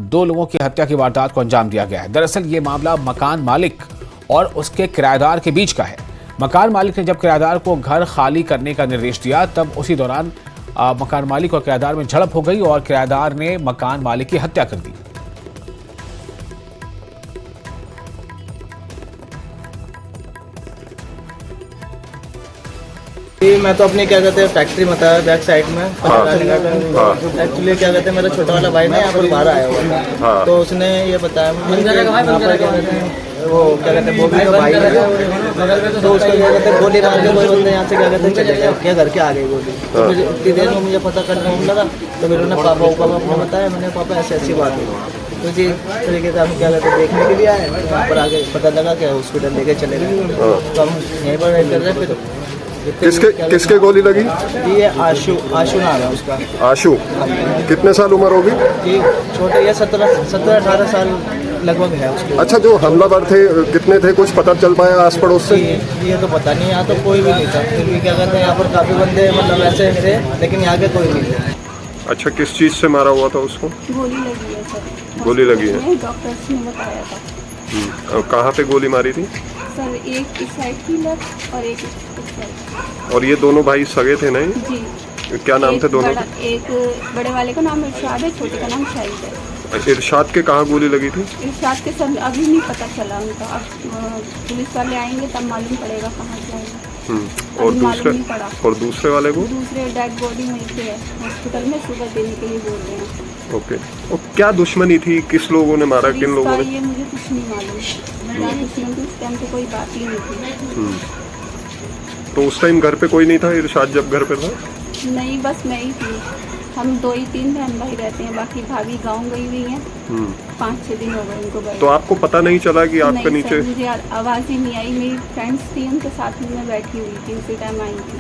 2 लोगों की हत्या की वारदात को अंजाम दिया गया है। दरअसल ये मामला मकान मालिक और उसके किराएदार के बीच का है। मकान मालिक ने जब किराएदार को घर खाली करने का निर्देश दिया, तब उसी दौरान मकान मालिक और किराएदार में झड़प हो गई और किराएदार ने मकान मालिक की हत्या कर दी। मैं तो अपनी क्या कहते हैं फैक्ट्री में था, बैक साइड में। एक्चुअली क्या कहते हैं मेरा छोटा वाला भाई ना यहाँ पर बाहर आया हुआ है, तो उसने ये बताया वो क्या कहते हैं बॉबी का भाई है, तो उसको क्या कहते हैं गोली मार के कोई बंदे यहाँ से क्या कहते हैं चले गए, क्या घर के आ गई गोली। तो फिर इतनी देर में मुझे पता करने में लगा, तो फिर उन्होंने पापा अपने बताया, मैंने पापा ऐसी ऐसी बात है, तो जी तरीके से हम क्या कहते हैं देखने के लिए आए। वहाँ पर आगे पता लगा कि हॉस्पिटल लेके चले गए, तो हम यहीं पर वेट कर रहे हैं। फिर किसके गोली लगी? ये आशु नाम है उसका। आशु कितने साल उम्र होगी? ये छोटे, ये 17-18 साल लगभग है उसके। अच्छा, जो हमलावर थे कितने थे, कुछ पता चल पाया आस पड़ोस से? ये तो पता नहीं, यहाँ तो कोई भी नहीं था। फिर भी क्या कहते हैं यहाँ पर काफ़ी बंदे मतलब ऐसे थे, लेकिन यहाँ के कोई नहीं थे। अच्छा, किस चीज़ से मारा हुआ था उसको? गोली लगी है सर। गोली लगी है? डॉक्टर्स ने बताया था। और कहाँ पे गोली मारी थी? सर एक इस साइड की लग और एक इस साइड। और ये दोनों भाई सगे थे नहीं? जी। क्या नाम थे दोनों के? एक बड़े वाले का नाम इरशाद है, छोटे का नाम शाहिद है। इरशाद के कहाँ गोली लगी थी? इरशाद के सर अभी नहीं पता चला उनका, अब पुलिस वाले आएंगे तब मालूम पड़ेगा कहाँ जाएंगे। और दूसरे वाले को? दूसरे डेड बॉडी में थे हॉस्पिटल में, सुबह देने के लिए बोल रहे हैं। ओके। और क्या दुश्मनी थी, किस लोगों ने मारा, किन लोगों ने? ये मुझे कुछ नहीं मालूम, उस टाइम पे कोई बात ही नहीं थी। तो उस टाइम घर पे कोई नहीं था इरशाद जब घर पे था? नहीं, बस मैं ही थी। हम 2 ही 3 बहन भाई रहते हैं, बाकी भाभी गांव गई हुई हैं। 5-6 दिन हो गए उनको गए। तो आपको पता नहीं चला कि आपके नीचे? मुझे आवाज़ ही नहीं आई। मेरी फ्रेंड्स थी, उनके साथ में मैं बैठी हुई थी, उसी टाइम आई थी।